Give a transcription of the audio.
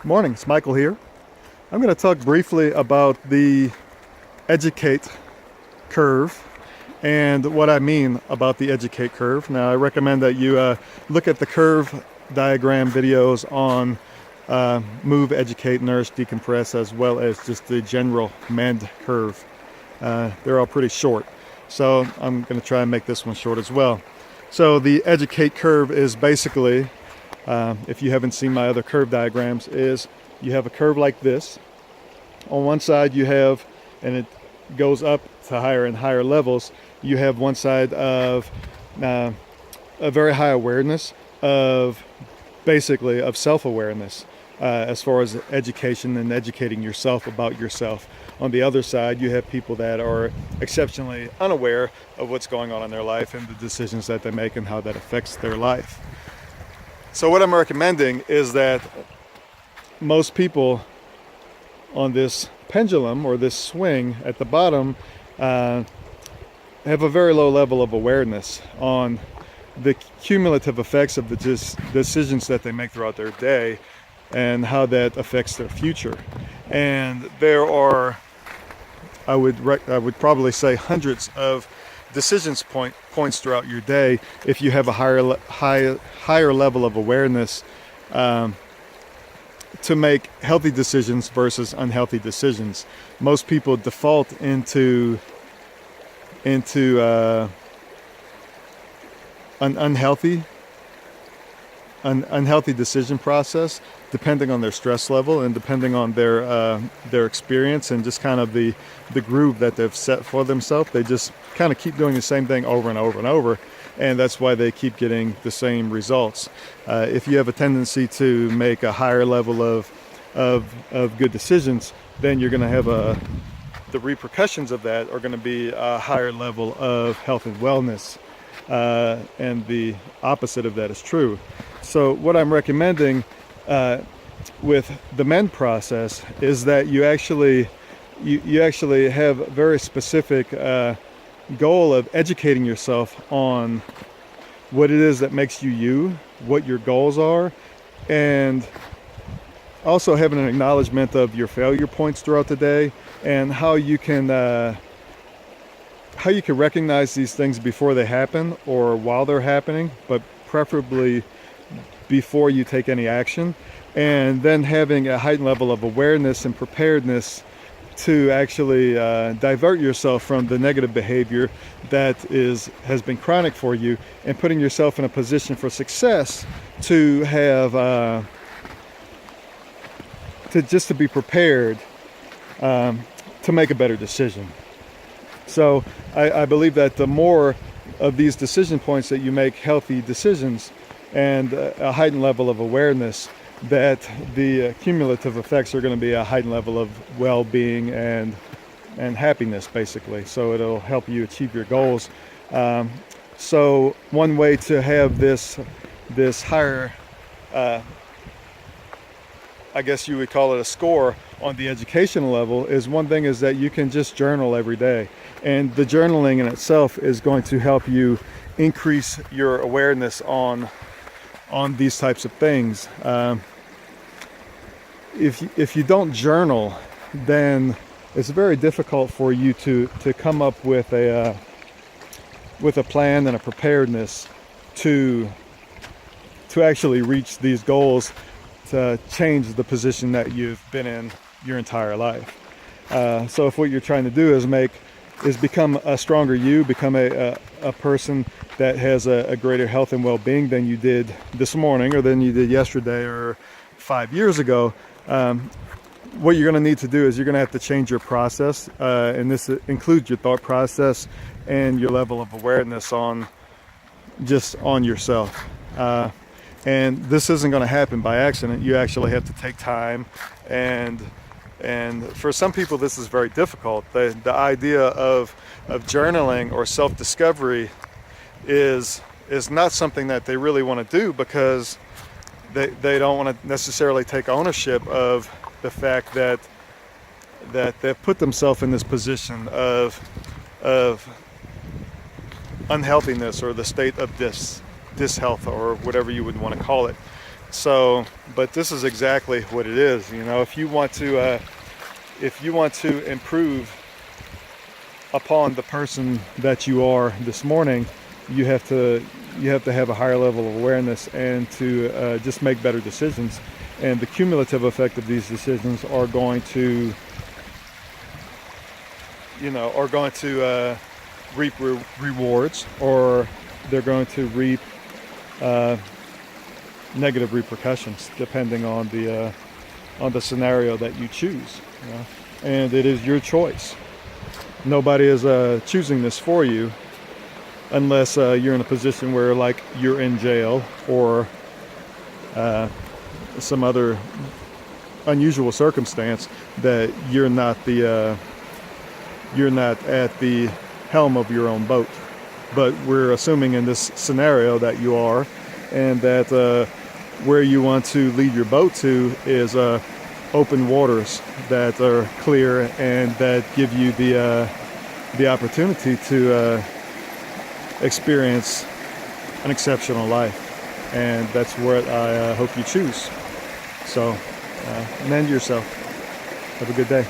Morning, it's Michael here. I'm going to talk briefly about the educate curve and what I mean about the educate curve. Now, I recommend that you look at the curve diagram videos on move, educate, nourish, decompress, as well as just the general m.e.n.d curve. They're all pretty short, so I'm going to try and make this one short as well. So the educate curve is basically, if you haven't seen my other curve diagrams, is you have a curve like this. On one side you have, and it goes up to higher and higher levels, you have one side of a very high awareness of basically of self-awareness as far as education and educating yourself about yourself. On the other side, you have people that are exceptionally unaware of what's going on in their life and the decisions that they make and how that affects their life. So what I'm recommending is that most people on this pendulum or this swing at the bottom have a very low level of awareness on the cumulative effects of the decisions that they make throughout their day and how that affects their future. And there are, I would probably say, hundreds of decisions points throughout your day if you have a higher level of awareness to make healthy decisions versus unhealthy decisions. Most people default into an unhealthy decision process, depending on their stress level and depending on their experience and just kind of the groove that they've set for themselves. They just kind of keep doing the same thing over and over and over, and that's why they keep getting the same results. If you have a tendency to make a higher level of good decisions, then you're going to have the repercussions of that are going to be a higher level of health and wellness, and the opposite of that is true. So what I'm recommending with the m.e.n.d process is that you actually have a very specific goal of educating yourself on what it is that makes you, what your goals are, and also having an acknowledgement of your failure points throughout the day and how you can recognize these things before they happen or while they're happening, but preferably before you take any action, and then having a heightened level of awareness and preparedness to actually divert yourself from the negative behavior that has been chronic for you, and putting yourself in a position for success to have to be prepared to make a better decision. So I believe that the more of these decision points that you make healthy decisions and a heightened level of awareness, that the cumulative effects are going to be a heightened level of well-being and happiness, basically. So it'll help you achieve your goals. So one way to have this higher, I guess you would call it a score on the educational level, is one thing is that you can just journal every day. And the journaling in itself is going to help you increase your awareness on these types of things. If you don't journal, then it's very difficult for you to come up with a plan and a preparedness to actually reach these goals, to change the position that you've been in your entire life. So if what you're trying to do is become a stronger you, become a person that has a greater health and well-being than you did this morning or than you did yesterday or 5 years ago, what you're going to need to do is you're going to have to change your process, and this includes your thought process and your level of awareness on yourself. And this isn't going to happen by accident. You actually have to take time, and for some people this is very difficult. The idea of journaling or self-discovery is not something that they really want to do, because they don't want to necessarily take ownership of the fact that they've put themselves in this position of unhealthiness, or the state of dishealth, or whatever you would want to call it. So, but this is exactly what it is. You know, if you want to improve upon the person that you are this morning, you have to have a higher level of awareness and to just make better decisions. And the cumulative effect of these decisions are going to, reap rewards, or they're going to reap negative repercussions, depending on the scenario that you choose. You know? And it is your choice. Nobody is choosing this for you, unless you're in a position where, like, you're in jail or some other unusual circumstance that you're not at the helm of your own boat. But we're assuming in this scenario that you are, and that where you want to lead your boat to is open waters that are clear and that give you the opportunity to experience an exceptional life. And that's what I hope you choose. So mend yourself. Have a good day.